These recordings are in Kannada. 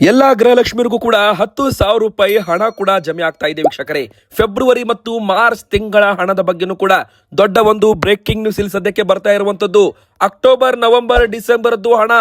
ಎಲ್ಲಾ ಗೃಹಲಕ್ಷ್ಮಿಗೂ ಕೂಡ 10,000 ರೂಪಾಯಿ ಹಣ ಕೂಡ ಜಮೆ ಆಗ್ತಾ ಇದೆ ವೀಕ್ಷಕರೇ. ಫೆಬ್ರವರಿ ಮತ್ತು ಮಾರ್ಚ್ ತಿಂಗಳ ಹಣದ ಬಗ್ಗೆನೂ ಕೂಡ ದೊಡ್ಡ ಒಂದು ಬ್ರೇಕಿಂಗ್ ನ್ಯೂಸ್ ಇಲ್ಲಿ ಸದ್ಯಕ್ಕೆ ಬರ್ತಾ ಇರುವಂತದ್ದು. ಅಕ್ಟೋಬರ್, ನವೆಂಬರ್, ಡಿಸೆಂಬರ್ದು ಹಣ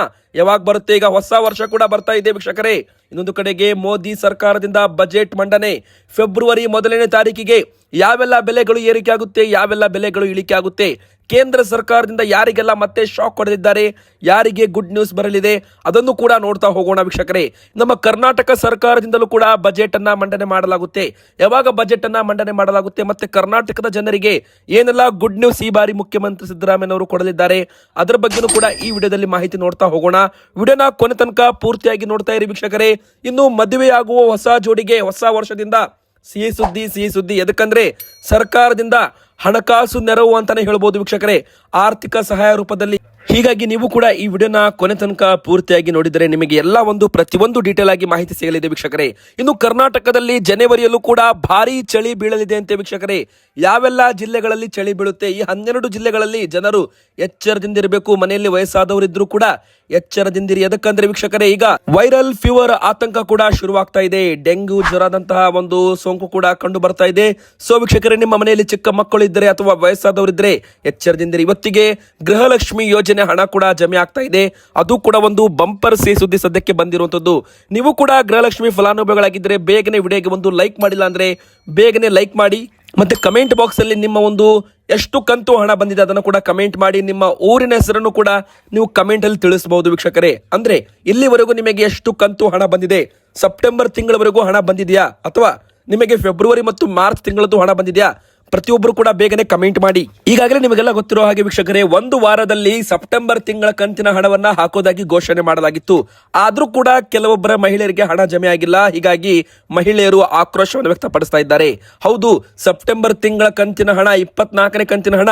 ಯಾವಾಗ ಬರುತ್ತೆ? ಈಗ ಹೊಸ ವರ್ಷ ಕೂಡ ಬರ್ತಾ ಇದೆ ವೀಕ್ಷಕರೇ. ಇನ್ನೊಂದು ಕಡೆಗೆ ಮೋದಿ ಸರ್ಕಾರದಿಂದ ಬಜೆಟ್ ಮಂಡನೆ. ಫೆಬ್ರವರಿ 1ನೇ ತಾರೀಕಿಗೆ ಯಾವೆಲ್ಲ ಬೆಲೆಗಳು ಏರಿಕೆ ಆಗುತ್ತೆ, ಯಾವೆಲ್ಲ ಬೆಲೆಗಳು ಇಳಿಕೆ ಆಗುತ್ತೆ, ಕೇಂದ್ರ ಸರ್ಕಾರದಿಂದ ಯಾರಿಗೆಲ್ಲ ಮತ್ತೆ ಶಾಕ್ ಹೊಡೆದಿದ್ದಾರೆ, ಯಾರಿಗೆ ಗುಡ್ ನ್ಯೂಸ್ ಬರಲಿದೆ, ಅದನ್ನು ಕೂಡ ನೋಡ್ತಾ ಹೋಗೋಣ ವೀಕ್ಷಕರೇ. ನಮ್ಮ ಕರ್ನಾಟಕ ಸರ್ಕಾರದಿಂದಲೂ ಕೂಡ ಬಜೆಟ್ ಅನ್ನ ಮಂಡನೆ ಮಾಡಲಾಗುತ್ತೆ. ಯಾವಾಗ ಬಜೆಟ್ ಅನ್ನ ಮಂಡನೆ ಮಾಡಲಾಗುತ್ತೆ ಮತ್ತೆ ಕರ್ನಾಟಕದ ಜನರಿಗೆ ಏನೆಲ್ಲ ಗುಡ್ ನ್ಯೂಸ್ ಈ ಬಾರಿ ಮುಖ್ಯಮಂತ್ರಿ ಸಿದ್ದರಾಮಯ್ಯನವರು ಕೊಡಲಿದ್ದಾರೆ, ಅದರ ಬಗ್ಗೆನೂ ಕೂಡ ಈ ವಿಡಿಯೋದಲ್ಲಿ ಮಾಹಿತಿ ನೋಡ್ತಾ ಹೋಗೋಣ. ವಿಡಿಯೋನ ಕೊನೆ ತನಕ ಪೂರ್ತಿಯಾಗಿ ನೋಡ್ತಾ ಇರಿ ವೀಕ್ಷಕರೇ. ಇನ್ನು ಮದುವೆಯಾಗುವ ಹೊಸ ಜೋಡಿಗೆ ಹೊಸ ವರ್ಷದಿಂದ ಸಿಹಿ ಸುದ್ದಿ. ಎದಕ್ಕಂದ್ರೆ ಸರ್ಕಾರದಿಂದ ಹಣಕಾಸು ನೆರವು ಅಂತಾನೆ ಹೇಳ್ಬೋದು ವೀಕ್ಷಕರೇ, ಆರ್ಥಿಕ ಸಹಾಯ ರೂಪದಲ್ಲಿ. ಹೀಗಾಗಿ ನೀವು ಕೂಡ ಈ ವಿಡಿಯೋನ ಕೊನೆ ತನಕ ಪೂರ್ತಿಯಾಗಿ ನೋಡಿದರೆ ನಿಮಗೆ ಎಲ್ಲ ಪ್ರತಿಯೊಂದು ಡೀಟೇಲ್ ಆಗಿ ಮಾಹಿತಿ ಸಿಗಲಿದೆ ವೀಕ್ಷಕರೇ. ಇನ್ನು ಕರ್ನಾಟಕದಲ್ಲಿ ಜನವರಿಯಲ್ಲೂ ಕೂಡ ಭಾರಿ ಚಳಿ ಬೀಳಲಿದೆ ಅಂತೆ ವೀಕ್ಷಕರೇ. ಯಾವೆಲ್ಲ ಜಿಲ್ಲೆಗಳಲ್ಲಿ ಚಳಿ ಬೀಳುತ್ತೆ? ಈ 12 ಜಿಲ್ಲೆಗಳಲ್ಲಿ ಜನರು ಎಚ್ಚರದಿಂದಿರಬೇಕು. ಮನೆಯಲ್ಲಿ ವಯಸ್ಸಾದವರಿದ್ರು ಕೂಡ ಎಚ್ಚರದಿಂದಿರಿ. ಎದಕ್ಕಂದ್ರೆ ವೀಕ್ಷಕರೇ, ಈಗ ವೈರಲ್ ಫೀವರ್ ಆತಂಕ ಕೂಡ ಶುರುವಾಗ್ತಾ ಇದೆ. ಡೆಂಗ್ಯೂ ಜ್ವರದಂತಹ ಒಂದು ಸೋಂಕು ಕೂಡ ಕಂಡು ಬರ್ತಾ ಇದೆ. ಸೊ ವೀಕ್ಷಕರೇ, ನಿಮ್ಮ ಮನೆಯಲ್ಲಿ ಚಿಕ್ಕ ಮಕ್ಕಳು ಇದ್ದರೆ ಅಥವಾ ವಯಸ್ಸಾದವರಿದ್ರೆ ಎಚ್ಚರದಿಂದಿರಿ. ಇವತ್ತಿಗೆ ಗೃಹಲಕ್ಷ್ಮಿ ಯೋಜನೆ ಹಣ ಕೂಡ ಜಮೆ ಆಗ್ತಾ ಇದೆ. ಅದು ಕೂಡ ಒಂದು ಬಂಪರ್ ಸಿಹಿ ಸುದ್ದಿ ಸದ್ಯಕ್ಕೆ ಬಂದಿರುವಂತದ್ದು. ನೀವು ಕೂಡ ಗೃಹಲಕ್ಷ್ಮಿ ಫಲಾನುಭವಿಗಳಾಗಿದ್ದರೆ ಬೇಗನೆ ವಿಡಿಯೋಗೆ ಒಂದು ಲೈಕ್ ಮಾಡಿಲ್ಲ ಅಂದ್ರೆ ಬೇಗನೆ ಲೈಕ್ ಮಾಡಿ. ಮತ್ತೆ ಕಮೆಂಟ್ ಬಾಕ್ಸ್ ಅಲ್ಲಿ ನಿಮ್ಮ ಎಷ್ಟು ಕಂತು ಹಣ ಬಂದಿದೆ ಅದನ್ನು ಕೂಡ ಕಮೆಂಟ್ ಮಾಡಿ. ನಿಮ್ಮ ಊರಿನ ಹೆಸರನ್ನು ಕೂಡ ನೀವು ಕಮೆಂಟ್ ಅಲ್ಲಿ ತಿಳಿಸಬಹುದು ವೀಕ್ಷಕರೇ. ಅಂದ್ರೆ ಇಲ್ಲಿವರೆಗೂ ನಿಮಗೆ ಎಷ್ಟು ಕಂತು ಹಣ ಬಂದಿದೆ, ಸೆಪ್ಟೆಂಬರ್ ತಿಂಗಳವರೆಗೂ ಹಣ ಬಂದಿದೆಯಾ, ಅಥವಾ ನಿಮಗೆ ಫೆಬ್ರವರಿ ಮತ್ತು ಮಾರ್ಚ್ ತಿಂಗಳದ್ದು ಹಣ ಬಂದಿದೆಯಾ, ಪ್ರತಿಯೊಬ್ಬರು ಕೂಡ ಬೇಗನೆ ಕಮೆಂಟ್ ಮಾಡಿ. ಈಗಾಗಲೇ ನಿಮಗೆಲ್ಲ ಗೊತ್ತಿರೋ ಹಾಗೆ ವೀಕ್ಷಕರೇ, ಒಂದು ವಾರದಲ್ಲಿ ಸೆಪ್ಟೆಂಬರ್ ತಿಂಗಳ ಕಂತಿನ ಹಣವನ್ನ ಹಾಕೋದಾಗಿ ಘೋಷಣೆ ಮಾಡಲಾಗಿತ್ತು. ಆದ್ರೂ ಕೂಡ ಕೆಲವೊಬ್ಬರ ಮಹಿಳೆಯರಿಗೆ ಹಣ ಜಮೆ ಆಗಿಲ್ಲ. ಹೀಗಾಗಿ ಮಹಿಳೆಯರು ಆಕ್ರೋಶವನ್ನು ವ್ಯಕ್ತಪಡಿಸ್ತಾ ಇದ್ದಾರೆ. ಹೌದು, ಸೆಪ್ಟೆಂಬರ್ ತಿಂಗಳ ಕಂತಿನ ಹಣ 24ನೇ ಕಂತಿನ ಹಣ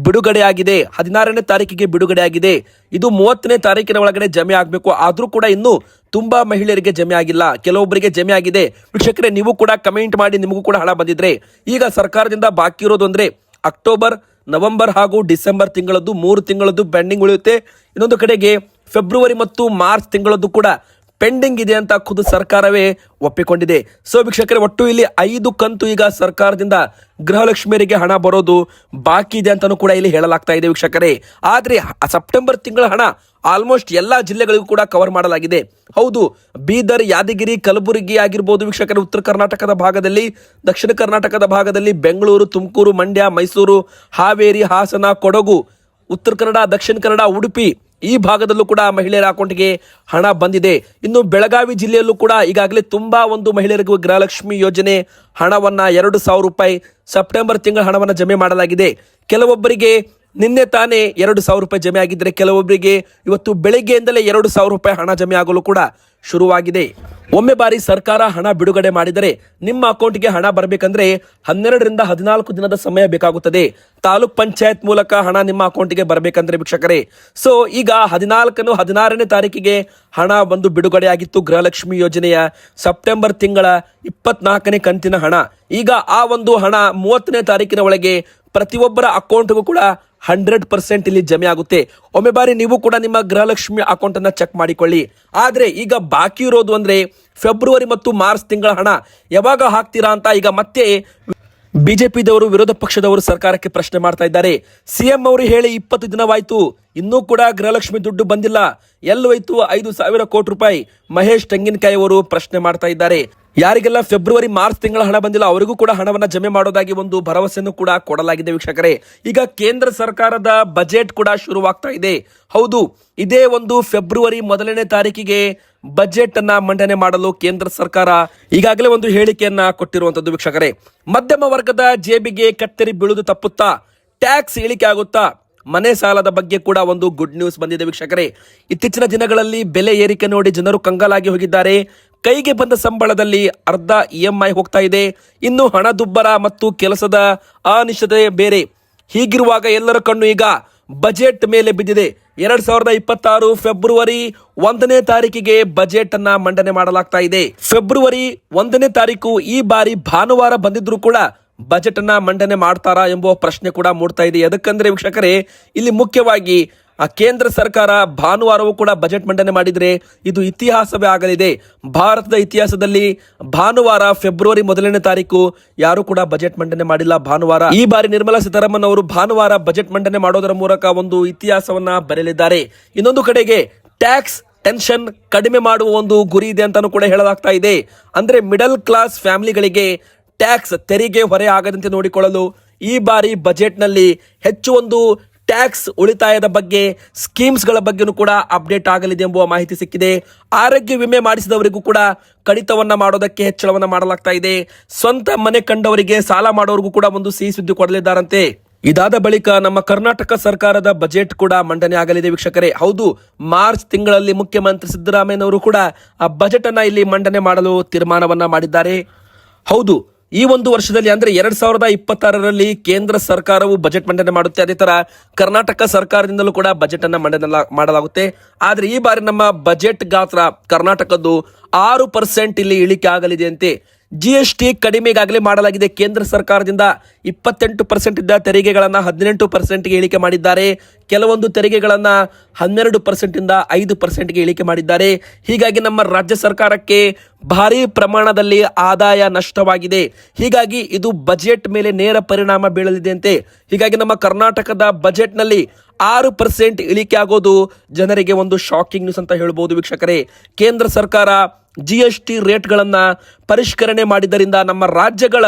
ಬಿಡುಗಡೆ ಆಗಿದೆ. 16ನೇ ತಾರೀಕಿಗೆ ಬಿಡುಗಡೆ ಆಗಿದೆ. ಇದು 30ನೇ ತಾರೀಕಿನ ಒಳಗಡೆ ಜಮೆ ಆಗ್ಬೇಕು. ಆದ್ರೂ ಕೂಡ ಇನ್ನು ತುಂಬಾ ಮಹಿಳೆಯರಿಗೆ ಜಮೆ ಆಗಿಲ್ಲ, ಕೆಲವೊಬ್ಬರಿಗೆ ಜಮೆ ಆಗಿದೆ. ವೀಕ್ಷಕರೇ, ನೀವು ಕೂಡ ಕಮೆಂಟ್ ಮಾಡಿ ನಿಮಗೂ ಕೂಡ ಹಣ ಬಂದಿದ್ರೆ. ಈಗ ಸರ್ಕಾರದಿಂದ ಬಾಕಿ ಇರೋದು ಅಂದ್ರೆ ಅಕ್ಟೋಬರ್, ನವೆಂಬರ್ ಹಾಗೂ ಡಿಸೆಂಬರ್ ತಿಂಗಳದ್ದು 3 ತಿಂಗಳದ್ದು ಪೆಂಡಿಂಗ್ ಉಳಿಯುತ್ತೆ. ಇನ್ನೊಂದು ಕಡೆಗೆ ಫೆಬ್ರವರಿ ಮತ್ತು ಮಾರ್ಚ್ ತಿಂಗಳದ್ದು ಕೂಡ ಪೆಂಡಿಂಗ್ ಇದೆ ಅಂತ ಖುದ್ದು ಸರ್ಕಾರವೇ ಒಪ್ಪಿಕೊಂಡಿದೆ. ಸೊ ವೀಕ್ಷಕರೇ, ಒಟ್ಟು ಇಲ್ಲಿ 5 ಕಂತು ಈಗ ಸರ್ಕಾರದಿಂದ ಗೃಹಲಕ್ಷ್ಮಿಯರಿಗೆ ಹಣ ಬರೋದು ಬಾಕಿ ಇದೆ ಅಂತಾನೂ ಕೂಡ ಇಲ್ಲಿ ಹೇಳಲಾಗ್ತಾ ಇದೆ ವೀಕ್ಷಕರೇ. ಆದ್ರೆ ಸೆಪ್ಟೆಂಬರ್ ತಿಂಗಳ ಹಣ ಆಲ್ಮೋಸ್ಟ್ ಎಲ್ಲಾ ಜಿಲ್ಲೆಗಳಿಗೂ ಕೂಡ ಕವರ್ ಮಾಡಲಾಗಿದೆ. ಹೌದು, ಬೀದರ್, ಯಾದಗಿರಿ, ಕಲಬುರಗಿ ಆಗಿರ್ಬೋದು ವೀಕ್ಷಕರೇ, ಉತ್ತರ ಕರ್ನಾಟಕದ ಭಾಗದಲ್ಲಿ, ದಕ್ಷಿಣ ಕರ್ನಾಟಕದ ಭಾಗದಲ್ಲಿ ಬೆಂಗಳೂರು, ತುಮಕೂರು, ಮಂಡ್ಯ, ಮೈಸೂರು, ಹಾವೇರಿ, ಹಾಸನ, ಕೊಡಗು, ಉತ್ತರ ಕನ್ನಡ, ದಕ್ಷಿಣ ಕನ್ನಡ, ಉಡುಪಿ ಈ ಭಾಗದಲ್ಲೂ ಕೂಡ ಮಹಿಳೆಯರ ಅಕೌಂಟ್ಗೆ ಹಣ ಬಂದಿದೆ. ಇನ್ನು ಬೆಳಗಾವಿ ಜಿಲ್ಲೆಯಲ್ಲೂ ಕೂಡ ಈಗಾಗಲೇ ತುಂಬಾ ಮಹಿಳೆಯರಿಗೂ ಗೃಹಲಕ್ಷ್ಮಿ ಯೋಜನೆ ಹಣವನ್ನ 2,000 ರೂಪಾಯಿ ಸೆಪ್ಟೆಂಬರ್ ತಿಂಗಳ ಹಣವನ್ನ ಜಮೆ ಮಾಡಲಾಗಿದೆ. ಕೆಲವೊಬ್ಬರಿಗೆ ನಿನ್ನೆ ತಾನೇ 2,000 ರೂಪಾಯಿ ಜಮೆ ಆಗಿದ್ರೆ, ಕೆಲವೊಬ್ಬರಿಗೆ ಇವತ್ತು ಬೆಳಗ್ಗೆಯಿಂದಲೇ 2,000 ರೂಪಾಯಿ ಹಣ ಜಮೆ ಆಗಲು ಕೂಡ ಶುರುವಾಗಿದೆ. ಒಮ್ಮೆ ಬಾರಿ ಸರ್ಕಾರ ಹಣ ಬಿಡುಗಡೆ ಮಾಡಿದರೆ ನಿಮ್ಮ ಅಕೌಂಟ್ಗೆ ಹಣ ಬರಬೇಕಂದ್ರೆ 12ರಿಂದ 14 ದಿನದ ಸಮಯ ಬೇಕಾಗುತ್ತದೆ. ತಾಲೂಕ್ ಪಂಚಾಯತ್ ಮೂಲಕ ಹಣ ನಿಮ್ಮ ಅಕೌಂಟ್ಗೆ ಬರಬೇಕಂದ್ರೆ ವೀಕ್ಷಕರೇ. ಸೊ ಈಗ 16ನೇ ತಾರೀಕಿಗೆ ಹಣ ಬಂದು ಬಿಡುಗಡೆ ಆಗಿತ್ತು ಗೃಹಲಕ್ಷ್ಮಿ ಯೋಜನೆಯ ಸೆಪ್ಟೆಂಬರ್ ತಿಂಗಳ 24ನೇ ಕಂತಿನ ಹಣ. ಈಗ ಆ ಹಣ 30ನೇ ತಾರೀಕಿನ ಒಳಗೆ ಪ್ರತಿಯೊಬ್ಬರ ಅಕೌಂಟ್ಗೂ ಕೂಡ 100% ಇಲ್ಲಿ ಜಮೆ ಆಗುತ್ತೆ. ಒಮ್ಮೆ ಬಾರಿ ನೀವು ಕೂಡ ನಿಮ್ಮ ಗೃಹಲಕ್ಷ್ಮಿ ಅಕೌಂಟ್ ಅನ್ನ ಚೆಕ್ ಮಾಡಿಕೊಳ್ಳಿ. ಆದ್ರೆ ಈಗ ಬಾಕಿ ಇರೋದು ಅಂದ್ರೆ ಫೆಬ್ರವರಿ ಮತ್ತು ಮಾರ್ಚ್ ತಿಂಗಳ ಹಣ ಯಾವಾಗ ಹಾಕ್ತೀರಾ ಅಂತ ಈಗ ಮತ್ತೆ ಬಿಜೆಪಿದವರು, ವಿರೋಧ ಪಕ್ಷದವರು ಸರ್ಕಾರಕ್ಕೆ ಪ್ರಶ್ನೆ ಮಾಡ್ತಾ ಇದ್ದಾರೆ. ಸಿಎಂ ಅವರು ಹೇಳಿ 20 ದಿನವಾಯ್ತು, ಇನ್ನೂ ಕೂಡ ಗೃಹಲಕ್ಷ್ಮಿ ದುಡ್ಡು ಬಂದಿಲ್ಲ, ಎಲ್ಲೋಯ್ತು 5,000 ಕೋಟಿ ರೂಪಾಯಿ? ಮಹೇಶ್ ತೆಂಗಿನಕಾಯಿ ಅವರು ಪ್ರಶ್ನೆ ಮಾಡ್ತಾ ಇದ್ದಾರೆ. ಯಾರಿಗೆಲ್ಲ ಫೆಬ್ರವರಿ ಮಾರ್ಚ್ ತಿಂಗಳ ಹಣ ಬಂದಿಲ್ಲ ಅವರಿಗೂ ಕೂಡ ಹಣವನ್ನ ಜಮೆ ಮಾಡೋದಾಗಿ ಒಂದು ಭರವಸೆಯನ್ನು ಕೂಡ ಕೊಡಲಾಗಿದೆ ವೀಕ್ಷಕರೇ. ಈಗ ಕೇಂದ್ರ ಸರ್ಕಾರದ ಬಜೆಟ್ ಕೂಡ ಶುರುವಾಗ್ತಾ ಇದೆ. ಹೌದು, ಇದೇ ಫೆಬ್ರವರಿ 1ನೇ ತಾರೀಕಿಗೆ ಬಜೆಟ್ ಅನ್ನ ಮಂಡನೆ ಮಾಡಲು ಕೇಂದ್ರ ಸರ್ಕಾರ ಈಗಾಗಲೇ ಒಂದು ಹೇಳಿಕೆಯನ್ನ ಕೊಟ್ಟಿರುವಂತದ್ದು ವೀಕ್ಷಕರೇ. ಮಧ್ಯಮ ವರ್ಗದ ಜೇಬಿಗೆ ಕತ್ತರಿ ಬೀಳುವುದು ತಪ್ಪುತ್ತಾ? ಟ್ಯಾಕ್ಸ್ ಇಳಿಕೆ ಆಗುತ್ತಾ? ಮನೆ ಸಾಲದ ಬಗ್ಗೆ ಕೂಡ ಒಂದು ಗುಡ್ ನ್ಯೂಸ್ ಬಂದಿದೆ ವೀಕ್ಷಕರೇ. ಇತ್ತೀಚಿನ ದಿನಗಳಲ್ಲಿ ಬೆಲೆ ಏರಿಕೆ ನೋಡಿ ಜನರು ಕಂಗಾಲಾಗಿ ಹೋಗಿದ್ದಾರೆ. ಕೈಗೆ ಬಂದ ಸಂಬಳದಲ್ಲಿ ಅರ್ಧ EMI ಹೋಗ್ತಾ ಇದೆ. ಇನ್ನು ಹಣದುಬ್ಬರ ಮತ್ತು ಕೆಲಸದ ಅನಿಶ್ಚಿತತೆ ಬೇರೆ. ಹೀಗಿರುವಾಗ ಎಲ್ಲರ ಕಣ್ಣು ಈಗ ಬಜೆಟ್ ಮೇಲೆ ಬಿದ್ದಿದೆ. 2026 ಫೆಬ್ರವರಿ 1ನೇ ತಾರೀಕಿಗೆ ಬಜೆಟ್ ಅನ್ನ ಮಂಡನೆ ಮಾಡಲಾಗ್ತಾ ಇದೆ. ಫೆಬ್ರವರಿ 1ನೇ ತಾರೀಕು ಈ ಬಾರಿ ಭಾನುವಾರ ಬಂದಿದ್ರು ಕೂಡ ಬಜೆಟ್ ಅನ್ನ ಮಂಡನೆ ಮಾಡ್ತಾರಾ ಎಂಬ ಪ್ರಶ್ನೆ ಕೂಡ ಮೂಡ್ತಾ ಇದೆ. ಅದಕ್ಕಂದ್ರೆ ವೀಕ್ಷಕರೇ, ಇಲ್ಲಿ ಮುಖ್ಯವಾಗಿ ಕೇಂದ್ರ ಸರ್ಕಾರ ಭಾನುವಾರವೂ ಕೂಡ ಬಜೆಟ್ ಮಂಡನೆ ಮಾಡಿದರೆ ಇದು ಇತಿಹಾಸವೇ ಆಗಲಿದೆ. ಭಾರತದ ಇತಿಹಾಸದಲ್ಲಿ ಭಾನುವಾರ ಫೆಬ್ರವರಿ 1ನೇ ತಾರೀಕು ಯಾರು ಕೂಡ ಬಜೆಟ್ ಮಂಡನೆ ಮಾಡಿಲ್ಲ. ಭಾನುವಾರ ಈ ಬಾರಿ ನಿರ್ಮಲಾ ಸೀತಾರಾಮನ್ ಅವರು ಭಾನುವಾರ ಬಜೆಟ್ ಮಂಡನೆ ಮಾಡೋದರ ಮೂಲಕ ಒಂದು ಇತಿಹಾಸವನ್ನ ಬರೆಯಲಿದ್ದಾರೆ. ಇನ್ನೊಂದು ಕಡೆಗೆ ಟ್ಯಾಕ್ಸ್ ಟೆನ್ಷನ್ ಕಡಿಮೆ ಮಾಡುವ ಒಂದು ಗುರಿ ಇದೆ ಅಂತಾನೂ ಕೂಡ ಹೇಳಲಾಗ್ತಾ ಇದೆ. ಅಂದ್ರೆ ಮಿಡಲ್ ಕ್ಲಾಸ್ ಫ್ಯಾಮಿಲಿಗಳಿಗೆ ಟ್ಯಾಕ್ಸ್ ತೆರಿಗೆ ಹೊರೆ ಆಗದಂತೆ ನೋಡಿಕೊಳ್ಳಲು ಈ ಬಾರಿ ಬಜೆಟ್ನಲ್ಲಿ ಹೆಚ್ಚು ಒಂದು ಟ್ಯಾಕ್ಸ್ ಉಳಿತಾಯದ ಬಗ್ಗೆ ಸ್ಕೀಮ್ಸ್ಗಳ ಬಗ್ಗೆನೂ ಕೂಡ ಅಪ್ಡೇಟ್ ಆಗಲಿದೆ ಎಂಬುವ ಮಾಹಿತಿ ಸಿಕ್ಕಿದೆ. ಆರೋಗ್ಯ ವಿಮೆ ಮಾಡಿಸಿದವರಿಗೂ ಕೂಡ ಕಡಿತವನ್ನ ಮಾಡೋದಕ್ಕೆ ಹೆಚ್ಚಳವನ್ನ ಮಾಡಲಾಗ್ತಾ ಇದೆ. ಸ್ವಂತ ಮನೆ ಕಂಡವರಿಗೆ ಸಾಲ ಮಾಡೋರಿಗೂ ಕೂಡ ಒಂದು ಸಿಹಿ ಸುದ್ದಿ ಕೊಡಲಿದ್ದಾರಂತೆ. ಇದಾದ ಬಳಿಕ ನಮ್ಮ ಕರ್ನಾಟಕ ಸರ್ಕಾರದ ಬಜೆಟ್ ಕೂಡ ಮಂಡನೆ ಆಗಲಿದೆ ವೀಕ್ಷಕರೇ. ಹೌದು, ಮಾರ್ಚ್ ತಿಂಗಳಲ್ಲಿ ಮುಖ್ಯಮಂತ್ರಿ ಸಿದ್ದರಾಮಯ್ಯನವರು ಕೂಡ ಆ ಬಜೆಟ್ ಅನ್ನ ಇಲ್ಲಿ ಮಂಡನೆ ಮಾಡಲು ತೀರ್ಮಾನವನ್ನ ಮಾಡಿದ್ದಾರೆ. ಹೌದು, ಈ ಒಂದು ವರ್ಷದಲ್ಲಿ ಅಂದ್ರೆ 2026ರಲ್ಲಿ ಕೇಂದ್ರ ಸರ್ಕಾರವು ಬಜೆಟ್ ಮಂಡನೆ ಮಾಡುತ್ತೆ. ಅದೇ ತರ ಕರ್ನಾಟಕ ಸರ್ಕಾರದಿಂದಲೂ ಕೂಡ ಬಜೆಟ್ ಅನ್ನ ಮಂಡನೆ ಮಾಡಲಾಗುತ್ತೆ. ಆದ್ರೆ ಈ ಬಾರಿ ನಮ್ಮ ಬಜೆಟ್ ಗಾತ್ರ ಕರ್ನಾಟಕದ್ದು 6% ಇಲ್ಲಿ ಇಳಿಕೆ ಆಗಲಿದೆ ಅಂತೆ. GST ಕಡಿಮೆಗಾಗಲೇ ಮಾಡಲಾಗಿದೆ. ಕೇಂದ್ರ ಸರ್ಕಾರದಿಂದ 28% ಇದ್ದ ತೆರಿಗೆಗಳನ್ನ 18%ಗೆ ಇಳಿಕೆ ಮಾಡಿದ್ದಾರೆ. ಕೆಲವೊಂದು ತೆರಿಗೆಗಳನ್ನ 12% ಇಂದ 5%ಗೆ ಇಳಿಕೆ ಮಾಡಿದ್ದಾರೆ. ಹೀಗಾಗಿ ನಮ್ಮ ರಾಜ್ಯ ಸರ್ಕಾರಕ್ಕೆ ಭಾರಿ ಪ್ರಮಾಣದಲ್ಲಿ ಆದಾಯ ನಷ್ಟವಾಗಿದೆ. ಹೀಗಾಗಿ ಇದು ಬಜೆಟ್ ಮೇಲೆ ನೇರ ಪರಿಣಾಮ ಬೀಳಲಿದೆ ಅಂತೆ. ಹೀಗಾಗಿ ನಮ್ಮ ಕರ್ನಾಟಕದ ಬಜೆಟ್ನಲ್ಲಿ 6% ಇಳಿಕೆ ಆಗೋದು ಜನರಿಗೆ ಒಂದು ಶಾಕಿಂಗ್ ನ್ಯೂಸ್ ಅಂತ ಹೇಳ್ಬೋದು ವೀಕ್ಷಕರೇ. ಕೇಂದ್ರ ಸರ್ಕಾರ GST ರೇಟ್ಗಳನ್ನ ಪರಿಷ್ಕರಣೆ ಮಾಡಿದ್ದರಿಂದ ನಮ್ಮ ರಾಜ್ಯಗಳ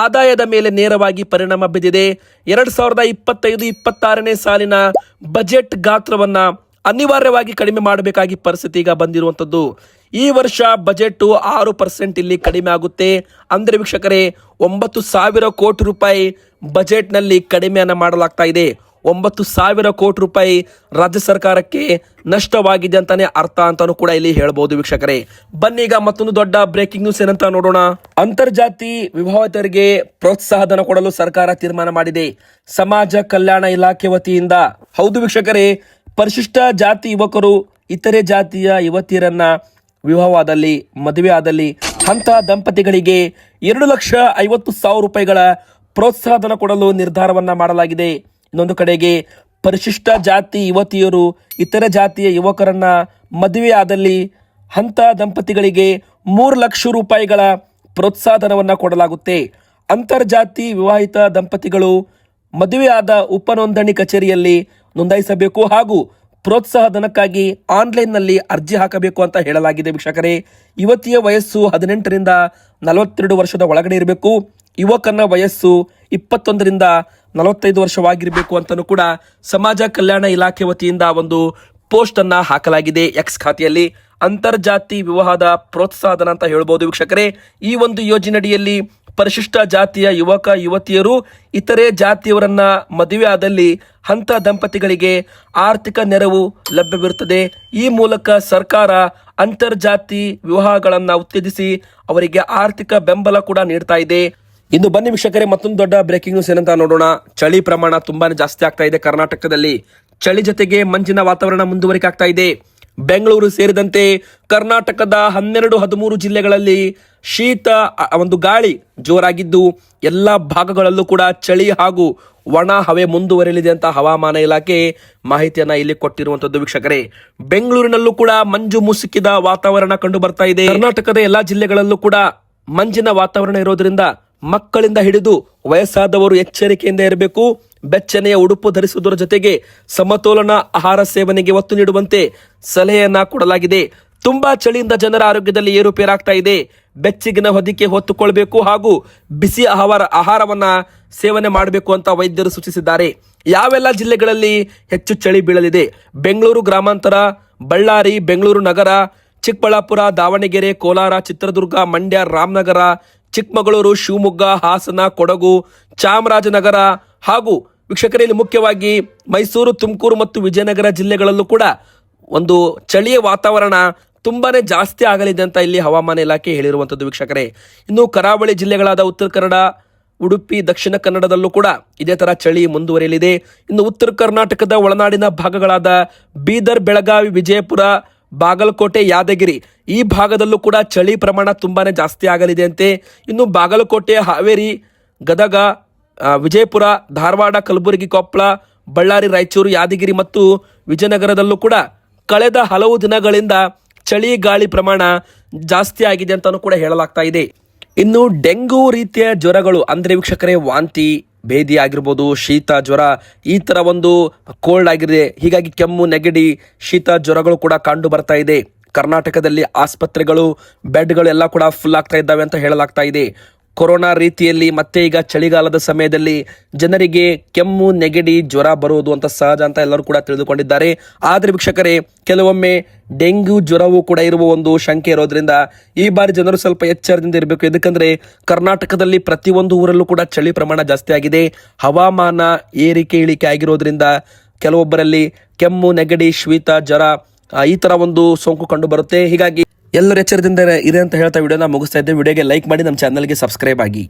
ಆದಾಯದ ಮೇಲೆ ನೇರವಾಗಿ ಪರಿಣಾಮ ಬಿದ್ದಿದೆ. 2025-26ನೇ ಸಾಲಿನ ಬಜೆಟ್ ಗಾತ್ರವನ್ನ ಅನಿವಾರ್ಯವಾಗಿ ಕಡಿಮೆ ಮಾಡಬೇಕಾಗಿ ಪರಿಸ್ಥಿತಿ ಈಗ ಬಂದಿರುವಂತದ್ದು. ಈ ವರ್ಷ ಬಜೆಟ್ 6% ಇಲ್ಲಿ ಕಡಿಮೆ ಆಗುತ್ತೆ. ಅಂದ್ರೆ ವೀಕ್ಷಕರೇ 9,000 ಕೋಟಿ ರೂಪಾಯಿ ಬಜೆಟ್ನಲ್ಲಿ ಕಡಿಮೆಯನ್ನ ಮಾಡಲಾಗ್ತಾ ಇದೆ. 9,000 ಕೋಟಿ ರೂಪಾಯಿ ರಾಜ್ಯ ಸರ್ಕಾರಕ್ಕೆ ನಷ್ಟವಾಗಿದೆ ಅಂತಾನೆ ಅರ್ಥ ಅಂತಾನು ಕೂಡ ಇಲ್ಲಿ ಹೇಳ್ಬಹುದು ವೀಕ್ಷಕರೇ. ಬನ್ನೀಗ ಮತ್ತೊಂದು ದೊಡ್ಡ ಬ್ರೇಕಿಂಗ್ ನ್ಯೂಸ್ ಏನಂತ ನೋಡೋಣ. ಅಂತರ್ಜಾತಿ ವಿವಾಹಿತರಿಗೆ ಪ್ರೋತ್ಸಾಹಧನ ಕೊಡಲು ಸರ್ಕಾರ ತೀರ್ಮಾನ ಮಾಡಿದೆ. ಸಮಾಜ ಕಲ್ಯಾಣ ಇಲಾಖೆ ವತಿಯಿಂದ. ಹೌದು ವೀಕ್ಷಕರೇ, ಪರಿಶಿಷ್ಟ ಜಾತಿ ಯುವಕರು ಇತರೆ ಜಾತಿಯ ಯುವತಿಯರನ್ನ ವಿವಾಹವಾದಲ್ಲಿ ಮದುವೆ ಆದಲ್ಲಿ ಅಂತ ದಂಪತಿಗಳಿಗೆ 2,50,000 ರೂಪಾಯಿಗಳ ಪ್ರೋತ್ಸಾಹಧನ ಕೊಡಲು ನಿರ್ಧಾರವನ್ನ ಮಾಡಲಾಗಿದೆ. ಇನ್ನೊಂದು ಕಡೆಗೆ ಪರಿಶಿಷ್ಟ ಜಾತಿ ಯುವತಿಯರು ಇತರ ಜಾತಿಯ ಯುವಕರನ್ನ ಮದುವೆ ಆದಲ್ಲಿ ಅಂತ ದಂಪತಿಗಳಿಗೆ 3 ಲಕ್ಷ ರೂಪಾಯಿಗಳ ಪ್ರೋತ್ಸಾಹಧನವನ್ನ ಕೊಡಲಾಗುತ್ತೆ. ಅಂತರ್ಜಾತಿ ವಿವಾಹಿತ ದಂಪತಿಗಳು ಮದುವೆ ಆದ ಉಪನೋಂದಣಿ ಕಚೇರಿಯಲ್ಲಿ ನೋಂದಾಯಿಸಬೇಕು ಹಾಗೂ ಪ್ರೋತ್ಸಾಹಧನಕ್ಕಾಗಿ ಆನ್ಲೈನ್ನಲ್ಲಿ ಅರ್ಜಿ ಹಾಕಬೇಕು ಅಂತ ಹೇಳಲಾಗಿದೆ ವೀಕ್ಷಕರೇ. ಯುವತಿಯ ವಯಸ್ಸು 18ರಿಂದ 42 ವರ್ಷದ ಒಳಗಡೆ ಇರಬೇಕು. ಯುವಕನ ವಯಸ್ಸು 21ರಿಂದ 45 ವರ್ಷವಾಗಿರಬೇಕು ಅಂತಲೂ ಕೂಡ ಸಮಾಜ ಕಲ್ಯಾಣ ಇಲಾಖೆ ವತಿಯಿಂದ ಒಂದು ಪೋಸ್ಟ್ ಅನ್ನ ಹಾಕಲಾಗಿದೆ ಎಕ್ಸ್ ಖಾತೆಯಲ್ಲಿ. ಅಂತರ್ಜಾತಿ ವಿವಾಹದ ಪ್ರೋತ್ಸಾಹಧನ ಅಂತ ಹೇಳ್ಬೋದು ವೀಕ್ಷಕರೇ. ಈ ಒಂದು ಯೋಜನೆಯಡಿಯಲ್ಲಿ ಪರಿಶಿಷ್ಟ ಜಾತಿಯ ಯುವಕ ಯುವತಿಯರು ಇತರೆ ಜಾತಿಯವರನ್ನ ಮದುವೆ ಆದಲ್ಲಿ ಹಂತ ದಂಪತಿಗಳಿಗೆ ಆರ್ಥಿಕ ನೆರವು ಲಭ್ಯವಿರುತ್ತದೆ. ಈ ಮೂಲಕ ಸರ್ಕಾರ ಅಂತರ್ಜಾತಿ ವಿವಾಹಗಳನ್ನ ಉತ್ತೇಜಿಸಿ ಅವರಿಗೆ ಆರ್ಥಿಕ ಬೆಂಬಲ ಕೂಡ ನೀಡ್ತಾ ಇದೆ. ಇನ್ನು ಬನ್ನಿ ವೀಕ್ಷಕರೇ, ಮತ್ತೊಂದು ದೊಡ್ಡ ಬ್ರೇಕಿಂಗ್ ನ್ಯೂಸ್ ಏನಂತ ನೋಡೋಣ. ಚಳಿ ಪ್ರಮಾಣ ತುಂಬಾನೇ ಜಾಸ್ತಿ ಆಗ್ತಾ ಇದೆ ಕರ್ನಾಟಕದಲ್ಲಿ. ಚಳಿ ಜೊತೆಗೆ ಮಂಜಿನ ವಾತಾವರಣ ಮುಂದುವರಿಕೆ ಆಗ್ತಾ ಇದೆ. ಬೆಂಗಳೂರು ಸೇರಿದಂತೆ ಕರ್ನಾಟಕದ 12-13 ಜಿಲ್ಲೆಗಳಲ್ಲಿ ಶೀತ ಒಂದು ಗಾಳಿ ಜೋರಾಗಿದ್ದು ಎಲ್ಲ ಭಾಗಗಳಲ್ಲೂ ಕೂಡ ಚಳಿ ಹಾಗೂ ಒಣ ಹವೆ ಮುಂದುವರಿಯಲಿದೆ ಅಂತ ಹವಾಮಾನ ಇಲಾಖೆ ಮಾಹಿತಿಯನ್ನ ಇಲ್ಲಿ ಕೊಟ್ಟಿರುವಂತದ್ದು ವೀಕ್ಷಕರೇ. ಬೆಂಗಳೂರಿನಲ್ಲೂ ಕೂಡ ಮಂಜು ಮುಸುಕಿದ ವಾತಾವರಣ ಕಂಡು ಬರ್ತಾ ಇದೆ. ಕರ್ನಾಟಕದ ಎಲ್ಲಾ ಜಿಲ್ಲೆಗಳಲ್ಲೂ ಕೂಡ ಮಂಜಿನ ವಾತಾವರಣ ಇರೋದ್ರಿಂದ ಮಕ್ಕಳಿಂದ ಹಿಡಿದು ವಯಸ್ಸಾದವರು ಎಚ್ಚರಿಕೆಯಿಂದ ಇರಬೇಕು. ಬೆಚ್ಚನೆಯ ಉಡುಪು ಧರಿಸುವುದರ ಜೊತೆಗೆ ಸಮತೋಲನ ಆಹಾರ ಸೇವನೆಗೆ ಒತ್ತು ನೀಡುವಂತೆ ಸಲಹೆಯನ್ನ ಕೊಡಲಾಗಿದೆ. ತುಂಬಾ ಚಳಿಯಿಂದ ಜನರ ಆರೋಗ್ಯದಲ್ಲಿ ಏರುಪೇರಾಗ್ತಾ ಇದೆ. ಬೆಚ್ಚಗಿನ ಹೊದಿಕೆ ಹೊತ್ತುಕೊಳ್ಬೇಕು ಹಾಗೂ ಬಿಸಿ ಆಹಾರವನ್ನ ಸೇವನೆ ಮಾಡಬೇಕು ಅಂತ ವೈದ್ಯರು ಸೂಚಿಸಿದ್ದಾರೆ. ಯಾವೆಲ್ಲ ಜಿಲ್ಲೆಗಳಲ್ಲಿ ಹೆಚ್ಚು ಚಳಿ ಬೀಳಲಿದೆ? ಬೆಂಗಳೂರು ಗ್ರಾಮಾಂತರ, ಬಳ್ಳಾರಿ, ಬೆಂಗಳೂರು ನಗರ, ಚಿಕ್ಕಬಳ್ಳಾಪುರ, ದಾವಣಗೆರೆ, ಕೋಲಾರ, ಚಿತ್ರದುರ್ಗ, ಮಂಡ್ಯ, ರಾಮನಗರ, ಚಿಕ್ಕಮಗಳೂರು, ಶಿವಮೊಗ್ಗ, ಹಾಸನ, ಕೊಡಗು, ಚಾಮರಾಜನಗರ ಹಾಗೂ ವೀಕ್ಷಕರಲ್ಲಿ ಮುಖ್ಯವಾಗಿ ಮೈಸೂರು, ತುಮಕೂರು ಮತ್ತು ವಿಜಯನಗರ ಜಿಲ್ಲೆಗಳಲ್ಲೂ ಕೂಡ ಒಂದು ಚಳಿಯ ವಾತಾವರಣ ತುಂಬಾನೇ ಜಾಸ್ತಿ ಆಗಲಿದೆ ಅಂತ ಇಲ್ಲಿ ಹವಾಮಾನ ಇಲಾಖೆ ಹೇಳಿರುವಂತದ್ದು ವೀಕ್ಷಕರೇ. ಇನ್ನು ಕರಾವಳಿ ಜಿಲ್ಲೆಗಳಾದ ಉತ್ತರ ಕನ್ನಡ, ಉಡುಪಿ, ದಕ್ಷಿಣ ಕನ್ನಡದಲ್ಲೂ ಕೂಡ ಇದೇ ತರ ಚಳಿ ಮುಂದುವರಿಯಲಿದೆ. ಇನ್ನು ಉತ್ತರ ಕರ್ನಾಟಕದ ಒಳನಾಡಿನ ಭಾಗಗಳಾದ ಬೀದರ್, ಬೆಳಗಾವಿ, ವಿಜಯಪುರ, ಬಾಗಲಕೋಟೆ, ಯಾದಗಿರಿ ಈ ಭಾಗದಲ್ಲೂ ಕೂಡ ಚಳಿ ಪ್ರಮಾಣ ತುಂಬಾನೇ ಜಾಸ್ತಿ ಆಗಲಿದೆ ಅಂತೆ. ಇನ್ನು ಬಾಗಲಕೋಟೆ, ಹಾವೇರಿ, ಗದಗ, ವಿಜಯಪುರ, ಧಾರವಾಡ, ಕಲಬುರಗಿ, ಕೊಪ್ಪಳ, ಬಳ್ಳಾರಿ, ರಾಯಚೂರು, ಯಾದಗಿರಿ ಮತ್ತು ವಿಜಯನಗರದಲ್ಲೂ ಕೂಡ ಕಳೆದ ಹಲವು ದಿನಗಳಿಂದ ಚಳಿ ಗಾಳಿ ಪ್ರಮಾಣ ಜಾಸ್ತಿ ಆಗಿದೆ ಅಂತಾನೂ ಕೂಡ ಹೇಳಲಾಗ್ತಾ ಇದೆ. ಇನ್ನು ಡೆಂಗು ರೀತಿಯ ಜ್ವರಗಳು ಅಂದರೆ ವೀಕ್ಷಕರೇ ವಾಂತಿ, ಭೇದಿ ಆಗಿರ್ಬೋದು, ಶೀತ, ಜ್ವರ, ಈ ಥರ ಒಂದು ಕೋಲ್ಡ್ ಆಗಿದೆ. ಹೀಗಾಗಿ ಕೆಮ್ಮು, ನೆಗಡಿ, ಶೀತ, ಜ್ವರಗಳು ಕೂಡ ಕಂಡು ಬರ್ತಾ ಇದೆ. ಕರ್ನಾಟಕದಲ್ಲಿ ಆಸ್ಪತ್ರೆಗಳು, ಬೆಡ್ಗಳು ಎಲ್ಲ ಕೂಡ ಫುಲ್ ಆಗ್ತಾ ಇದ್ದಾವೆ ಅಂತ ಹೇಳಲಾಗ್ತಾ ಇದೆ. ಕೊರೋನಾ ರೀತಿಯಲ್ಲಿ ಮತ್ತೆ ಈಗ ಚಳಿಗಾಲದ ಸಮಯದಲ್ಲಿ ಜನರಿಗೆ ಕೆಮ್ಮು, ನೆಗಡಿ, ಜ್ವರ ಬರುವುದು ಅಂತ ಸಹಜ ಅಂತ ಎಲ್ಲರೂ ಕೂಡ ತಿಳಿದುಕೊಂಡಿದ್ದಾರೆ. ಆದರೆ ವೀಕ್ಷಕರೇ, ಕೆಲವೊಮ್ಮೆ ಡೆಂಗ್ಯೂ ಜ್ವರವೂ ಕೂಡ ಇರುವ ಒಂದು ಶಂಕೆ ಇರೋದ್ರಿಂದ ಈ ಬಾರಿ ಜನರು ಸ್ವಲ್ಪ ಎಚ್ಚರದಿಂದ ಇರಬೇಕು. ಯಾಕಂದ್ರೆ ಕರ್ನಾಟಕದಲ್ಲಿ ಪ್ರತಿಯೊಂದು ಊರಲ್ಲೂ ಕೂಡ ಚಳಿ ಪ್ರಮಾಣ ಜಾಸ್ತಿ ಆಗಿದೆ. ಹವಾಮಾನ ಏರಿಕೆ ಇಳಿಕೆ ಆಗಿರೋದ್ರಿಂದ ಕೆಲವೊಬ್ಬರಲ್ಲಿ ಕೆಮ್ಮು, ನೆಗಡಿ, ಶೀತ, ಜ್ವರ ಈ ತರ ಒಂದು ಸೋಂಕು ಕಂಡು ಬರುತ್ತೆ. ಹೀಗಾಗಿ ಎಲ್ಲರೂ ಎಚ್ಚರದಿಂದ ಇರಿ ಅಂತ ಹೇಳ್ತಾ ವಿಡಿಯೋನ ಮುಗಿಸ್ತಾ ಇದ್ದೇವೆ. ವಿಡಿಯೋಗೆ ಲೈಕ್ ಮಾಡಿ, ನಮ್ಮ ಚಾನಲ್ಗೆ ಸಬ್ಸ್ಕ್ರೈಬ್ ಆಗಿ.